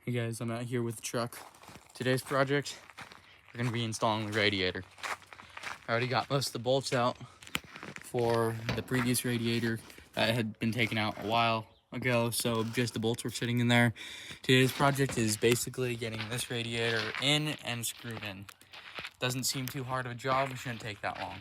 Hey guys, I'm out here with the truck. Today's project, we're going to be installing the radiator. I already got most of the bolts out for the previous radiator that had been taken out a while ago, so just the bolts were sitting in there. Today's project is basically getting this radiator in and screwed in. Doesn't seem too hard of a job, it shouldn't take that long.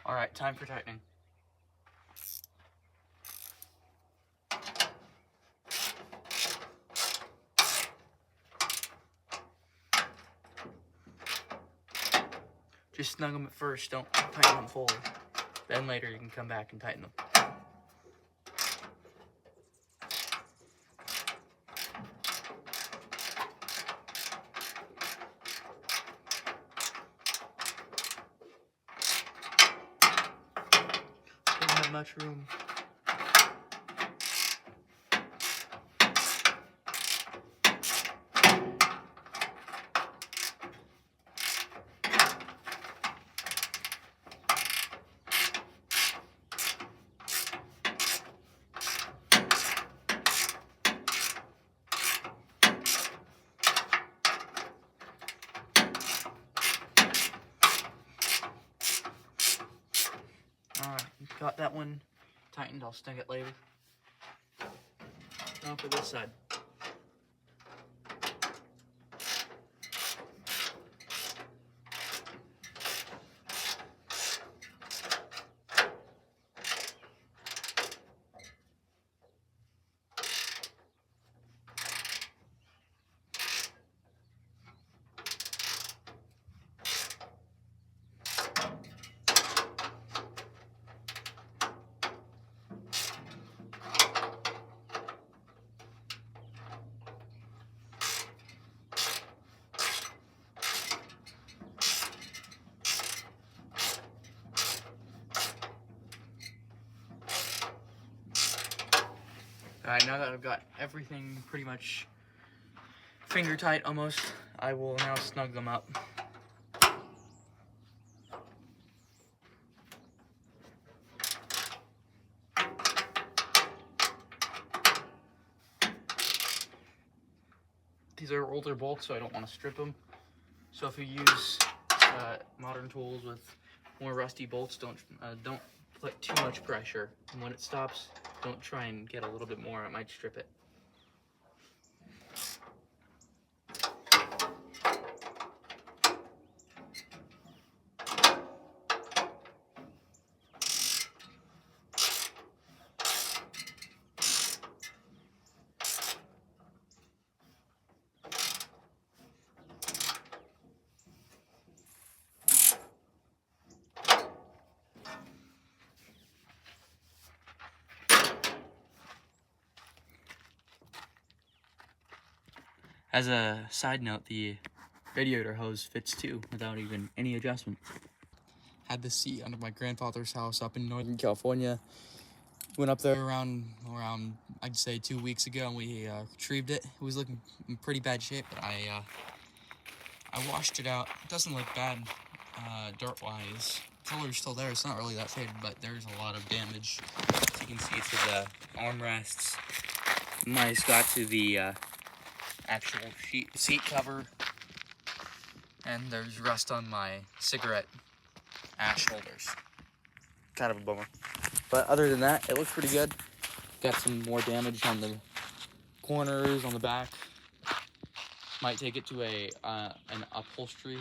Alright, time for tightening. Just snug them at first, don't tighten them fully. Then later you can come back and tighten them. Don't have much room. Alright, got that one tightened, I'll snug it later. Now for this side. Alright, now that I've got everything pretty much finger tight almost, I will now snug them up. These are older bolts, so I don't want to strip them. So if you use modern tools with more rusty bolts, don't put too much pressure. And when it stops, don't try and get a little bit more, it might strip it. As a side note, the radiator hose fits too, without even any adjustment. Had this seat under my grandfather's house up in Northern California. Went up there around I'd say 2 weeks ago, and we retrieved it. It was looking in pretty bad shape, but I washed it out. It doesn't look bad dirt-wise. Color's still there. It's not really that faded, but there's a lot of damage. As you can see to the armrests. Mice got to the actual seat cover, and there's rust on my cigarette ash holders. Kind of a bummer, but other than that, it looks pretty good. Got some more damage on the corners, on the back. Might take it to an upholstery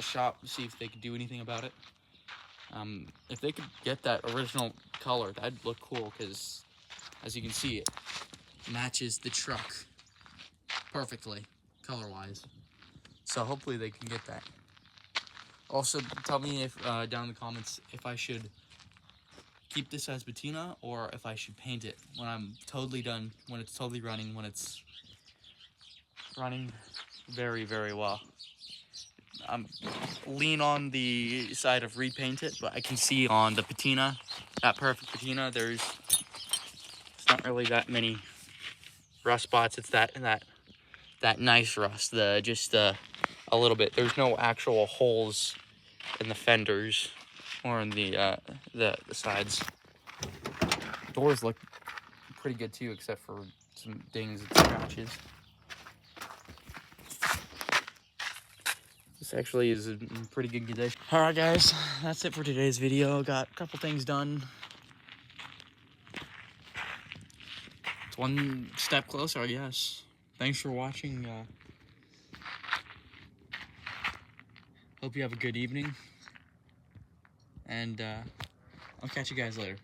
shop to see if they could do anything about it. If they could get that original color, that'd look cool, because as you can see, it matches the truck perfectly, color-wise. So hopefully they can get that. Also, tell me if down in the comments if I should keep this as patina or if I should paint it when I'm totally done, when it's totally running, when it's running very, very well. I'm lean on the side of repaint it, but I can see on the patina, that perfect patina, it's not really that many rust spots. It's that nice rust, just a little bit. There's no actual holes in the fenders or in the sides. Doors look pretty good too, except for some dings and scratches. This actually is in pretty good condition. Alright guys, that's it for today's video. Got a couple things done. It's one step closer, I guess. Thanks for watching. Hope you have a good evening. And I'll catch you guys later.